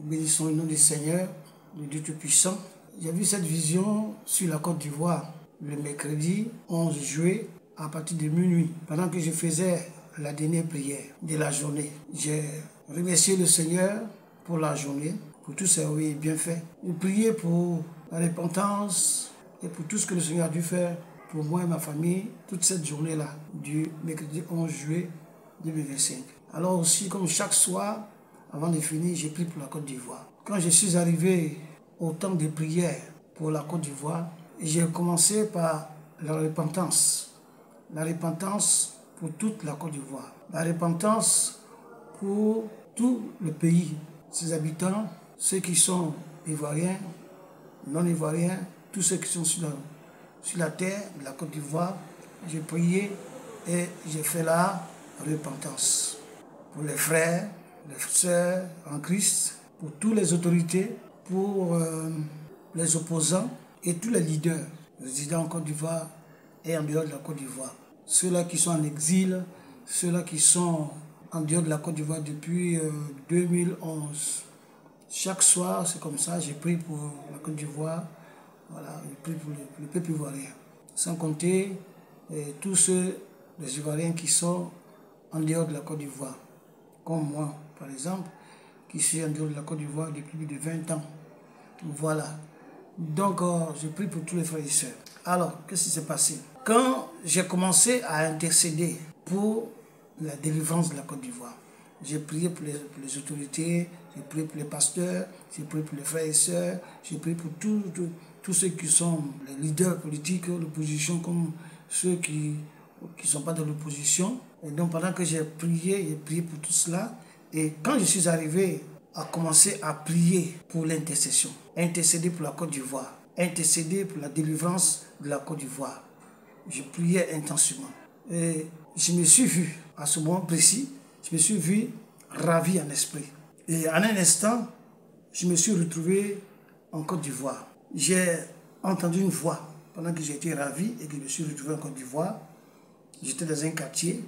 Bénissons le nom du Seigneur, le Dieu Tout-Puissant. J'ai vu cette vision sur la Côte d'Ivoire le mercredi 11 juillet à partir de minuit. Pendant que je faisais la dernière prière de la journée, j'ai remercié le Seigneur pour la journée, pour tout ce qu'il a bien fait. J'ai prié pour la repentance et pour tout ce que le Seigneur a dû faire pour moi et ma famille toute cette journée-là, du mercredi 11 juillet 2025. Alors aussi, comme chaque soir, avant de finir, j'ai prié pour la Côte d'Ivoire. Quand je suis arrivé au temps de prière pour la Côte d'Ivoire, j'ai commencé par la repentance. La repentance pour toute la Côte d'Ivoire. La repentance pour tout le pays, ses habitants, ceux qui sont ivoiriens, non ivoiriens, tous ceux qui sont sur la terre de la Côte d'Ivoire. J'ai prié et j'ai fait la repentance pour les frères, les sœurs en Christ, pour toutes les autorités, pour les opposants et tous les leaders résidant en Côte d'Ivoire et en dehors de la Côte d'Ivoire. Ceux-là qui sont en exil, ceux-là qui sont en dehors de la Côte d'Ivoire depuis 2011. Chaque soir, c'est comme ça, j'ai prié pour la Côte d'Ivoire, voilà, j'ai prié pour le peuple ivoirien. Sans compter tous ceux, les Ivoiriens qui sont en dehors de la Côte d'Ivoire. Comme moi, par exemple, qui suis en dehors de la Côte d'Ivoire depuis plus de 20 ans. Voilà. Donc, je prie pour tous les frères et sœurs. Alors, qu'est-ce qui s'est passé? Quand j'ai commencé à intercéder pour la délivrance de la Côte d'Ivoire, j'ai prié pour les autorités, j'ai prié pour les pasteurs, j'ai prié pour les frères et sœurs, j'ai prié pour tous ceux qui sont les leaders politiques, l'opposition, comme ceux qui ne sont pas dans l'opposition. Et donc, pendant que j'ai prié pour tout cela. Et quand je suis arrivé à commencer à prier pour l'intercession, intercéder pour la Côte d'Ivoire, intercéder pour la délivrance de la Côte d'Ivoire, je priais intensément. Et je me suis vu, à ce moment précis, je me suis vu ravi en esprit. Et en un instant, je me suis retrouvé en Côte d'Ivoire. J'ai entendu une voix pendant que j'étais ravi et que je me suis retrouvé en Côte d'Ivoire. J'étais dans un quartier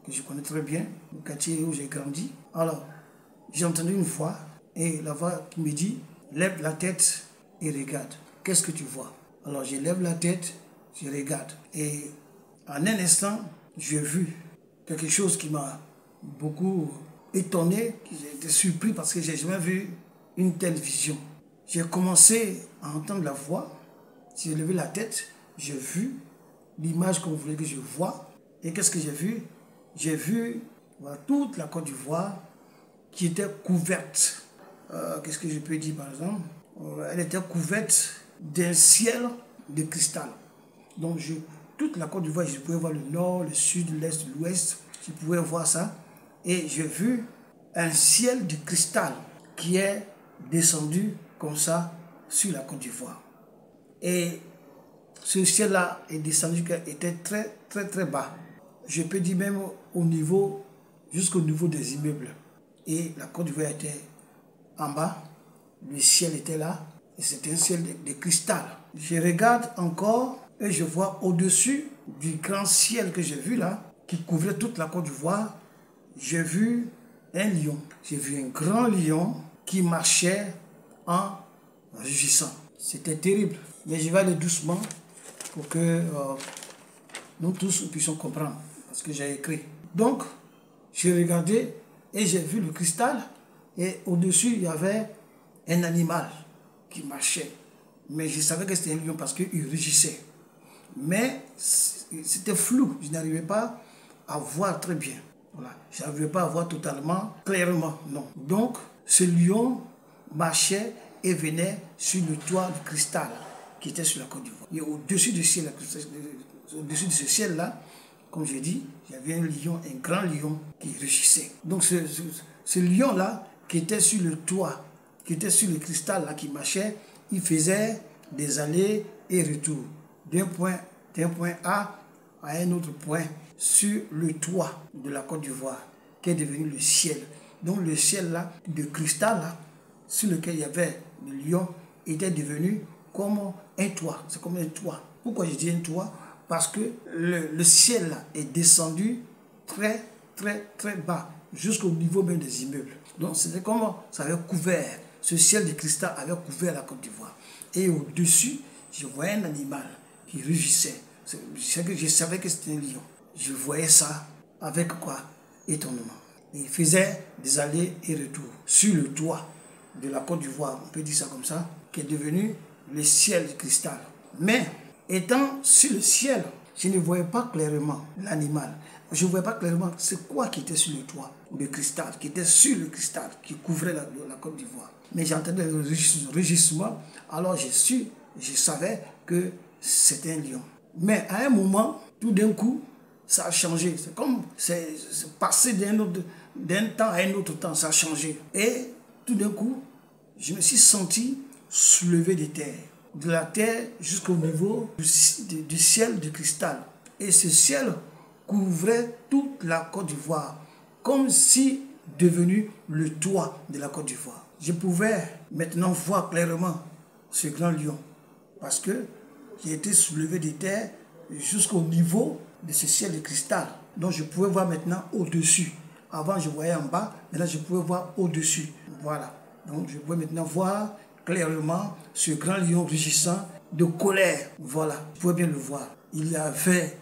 que je connais très bien, le quartier où j'ai grandi. Alors, j'ai entendu une voix et la voix qui me dit « Lève la tête et regarde. Qu'est-ce que tu vois ?» Alors, je lève la tête, je regarde. Et en un instant, j'ai vu quelque chose qui m'a beaucoup étonné, j'ai été surpris parce que je n'ai jamais vu une telle vision. J'ai commencé à entendre la voix, j'ai levé la tête, j'ai vu l'image qu'on voulait que je voie. Et qu'est-ce que j'ai vu? J'ai vu toute la Côte d'Ivoire qui était couverte. Qu'est-ce que je peux dire par exemple? Elle était couverte d'un ciel de cristal. Donc toute la Côte d'Ivoire, je pouvais voir le nord, le sud, l'est, l'ouest. Je pouvais voir ça. Et j'ai vu un ciel de cristal qui est descendu comme ça sur la Côte d'Ivoire. Et ce ciel-là est descendu, était très, très, très bas. Je peux dire même jusqu'au niveau des immeubles. Et la Côte d'Ivoire était en bas, le ciel était là, et c'était un ciel de cristal. Je regarde encore et je vois au-dessus du grand ciel que j'ai vu là, qui couvrait toute la Côte d'Ivoire, j'ai vu un lion. J'ai vu un grand lion qui marchait en rugissant. C'était terrible. Mais je vais aller doucement pour que nous tous puissions comprendre ce que j'ai écrit. Donc, j'ai regardé et j'ai vu le cristal et au-dessus, il y avait un animal qui marchait. Mais je savais que c'était un lion parce qu'il rugissait. Mais c'était flou, je n'arrivais pas à voir très bien. Voilà. Je n'arrivais pas à voir totalement, clairement, non. Donc, ce lion marchait et venait sur le toit du cristal qui était sur la Côte d'Ivoire. Et au-dessus de ce ciel-là, comme je dis, il y avait un lion, un grand lion qui rugissait. Donc ce lion-là, qui était sur le toit, qui était sur le cristal là, qui marchait, il faisait des allers et retours d'un point A à un autre point sur le toit de la Côte d'Ivoire, qui est devenu le ciel. Donc le ciel là, de cristal là, sur lequel il y avait le lion, était devenu comme un toit. C'est comme un toit. Pourquoi je dis un toit? Parce que le ciel là est descendu très, très, très bas, jusqu'au niveau même des immeubles. Donc c'était comme ça avait couvert ce ciel de cristal avait couvert la Côte d'Ivoire. Et au-dessus, je voyais un animal qui rugissait. Je savais que c'était un lion. Je voyais ça avec quoi? Étonnement. Et il faisait des allers et retours sur le toit de la Côte d'Ivoire, on peut dire ça comme ça, qui est devenu le ciel de cristal. Mais étant sur le ciel, je ne voyais pas clairement l'animal. Je ne voyais pas clairement c'est quoi qui était sur le toit de cristal, qui était sur le cristal, qui couvrait la Côte d'Ivoire. Mais j'entendais le rugissement, alors je savais que c'était un lion. Mais à un moment, tout d'un coup, ça a changé. C'est comme c'est passé d'un temps à un autre temps, ça a changé. Et tout d'un coup, je me suis senti soulevé de terre. De la terre jusqu'au niveau du ciel de cristal. Et ce ciel couvrait toute la Côte d'Ivoire, comme si devenu le toit de la Côte d'Ivoire. Je pouvais maintenant voir clairement ce grand lion, parce que j'ai été soulevé de terre jusqu'au niveau de ce ciel de cristal. Donc je pouvais voir maintenant au-dessus. Avant je voyais en bas, maintenant je pouvais voir au-dessus. Voilà. Donc je pouvais maintenant voir clairement ce grand lion rugissant de colère. Voilà, vous pouvez bien le voir. Il y avait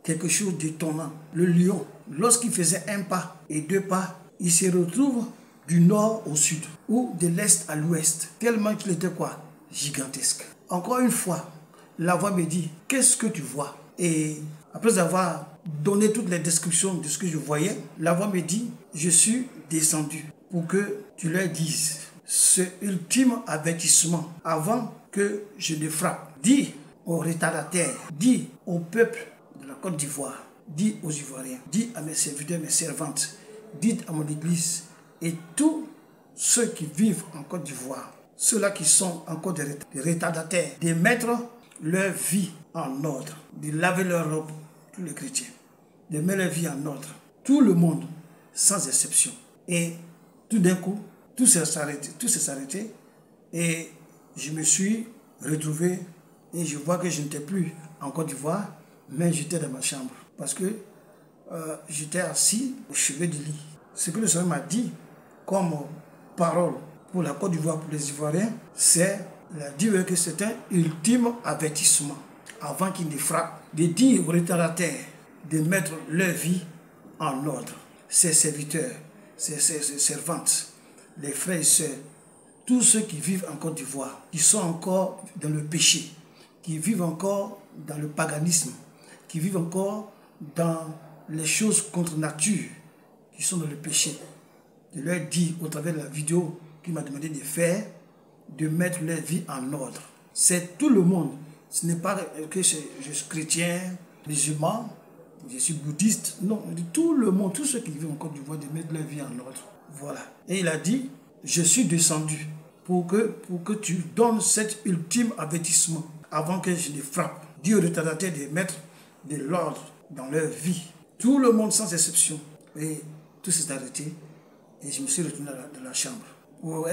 quelque chose d'étonnant. Le lion, lorsqu'il faisait un pas et deux pas, il se retrouve du nord au sud ou de l'est à l'ouest. Tellement qu'il était quoi? Gigantesque. Encore une fois, la voix me dit, qu'est-ce que tu vois? Et après avoir donné toutes les descriptions de ce que je voyais, la voix me dit, je suis descendu pour que tu leur dises ce ultime avertissement avant que je ne frappe. Dis aux retardataires, dis au peuple de la Côte d'Ivoire, dis aux Ivoiriens, dis à mes serviteurs, mes servantes, dites à mon église et tous ceux qui vivent en Côte d'Ivoire, ceux-là qui sont encore des retardataires, de mettre leur vie en ordre, de laver leur robe, tous les chrétiens, de mettre leur vie en ordre, tout le monde, sans exception. Et tout d'un coup, tout s'est arrêté et je me suis retrouvé et je vois que je n'étais plus en Côte d'Ivoire, mais j'étais dans ma chambre parce que j'étais assis au chevet du lit. Ce que le Seigneur m'a dit comme parole pour la Côte d'Ivoire, pour les Ivoiriens, c'est de dire que c'est un ultime avertissement avant qu'ils ne frappent, de dire aux retardataires de mettre leur vie en ordre. Ses serviteurs, ses servantes, les frères et sœurs, tous ceux qui vivent en Côte d'Ivoire, qui sont encore dans le péché, qui vivent encore dans le paganisme, qui vivent encore dans les choses contre nature, qui sont dans le péché. Je leur dis au travers de la vidéo qu'il m'a demandé de faire, de mettre leur vie en ordre. C'est tout le monde. Ce n'est pas que je suis chrétien, musulman, je suis bouddhiste. Non, tout le monde, tous ceux qui vivent en Côte d'Ivoire, de mettre leur vie en ordre. Voilà. Et il a dit, je suis descendu pour que tu donnes cet ultime avertissement avant que je ne frappe. Dis aux retardataires de mettre de l'ordre dans leur vie. Tout le monde sans exception. Et tout s'est arrêté. Et je me suis retourné dans la chambre. Pour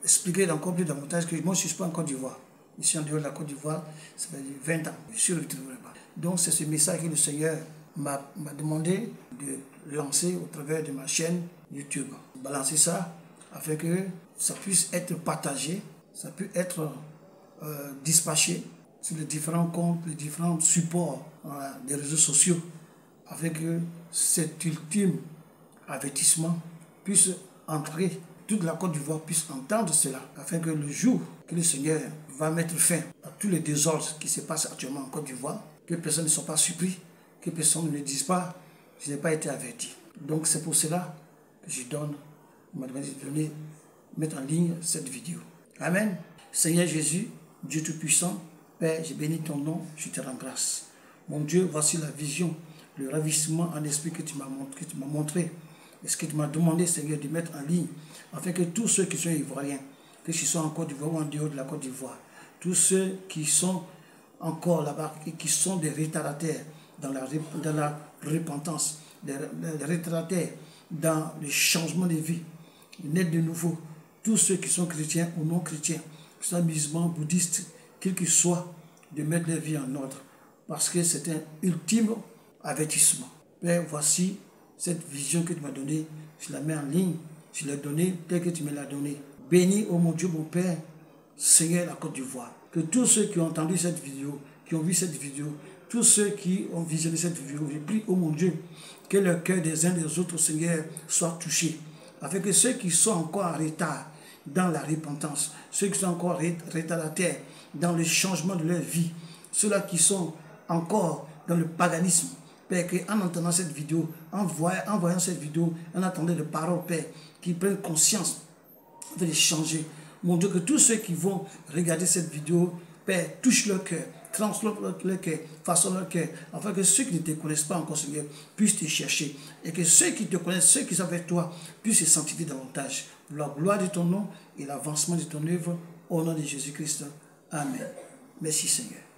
expliquer encore plus davantage que moi je ne suis pas en Côte d'Ivoire. Je suis en dehors de la Côte d'Ivoire, ça fait 20 ans. Je suis retourné là-bas. Donc c'est ce message que le Seigneur m'a demandé de lancer au travers de ma chaîne YouTube. Balancer ça afin que ça puisse être partagé, ça puisse être dispatché sur les différents comptes, les différents supports des réseaux sociaux, afin que cet ultime avertissement puisse entrer, toute la Côte d'Ivoire puisse entendre cela, afin que le jour que le Seigneur va mettre fin à tous les désordres qui se passent actuellement en Côte d'Ivoire, que personne ne soit pas surpris, que personne ne dise pas, je n'ai pas été averti. Donc c'est pour cela que je donne, on m'a demandé de mettre en ligne cette vidéo. Amen. Seigneur Jésus, Dieu Tout-Puissant, Père, je bénis ton nom, je te rends grâce. Mon Dieu, voici la vision, le ravissement en esprit que tu m'as montré. Et ce que tu m'as demandé, Seigneur, de mettre en ligne, afin que tous ceux qui sont ivoiriens, que ce soit en Côte d'Ivoire ou en dehors de la Côte d'Ivoire, tous ceux qui sont encore là-bas et qui sont des retardataires dans la repentance, des retardataires dans le changement de vie, naître de nouveau, tous ceux qui sont chrétiens ou non chrétiens, que ce soit musulmans, bouddhistes, quels qu'ils soient, de mettre leur vie en ordre, parce que c'est un ultime avertissement. Père, voici cette vision que tu m'as donnée, je la mets en ligne, je l'ai donnée telle que tu me l'as donnée. Bénis, oh mon Dieu, mon Père, Seigneur, la Côte d'Ivoire. Que tous ceux qui ont entendu cette vidéo, qui ont vu cette vidéo, tous ceux qui ont visionné cette vidéo, je prie, oh mon Dieu, que le cœur des uns des autres, Seigneur, soit touché. Afin que ceux qui sont encore en retard dans la repentance, ceux qui sont encore retardataires dans le changement de leur vie, ceux-là qui sont encore dans le paganisme, Père, qu'en entendant cette vidéo, en voyant cette vidéo, en attendant de paroles, Père, qu'ils prennent conscience de les changer. Mon Dieu, que tous ceux qui vont regarder cette vidéo, Père, touchent leur cœur, transforment leur cœur, façonnent leur cœur, afin que ceux qui ne te connaissent pas encore, Seigneur, puissent te chercher. Et que ceux qui te connaissent, ceux qui sont avec toi, puissent se sanctifier davantage. Pour la gloire de ton nom et l'avancement de ton œuvre, au nom de Jésus-Christ. Amen. Merci Seigneur.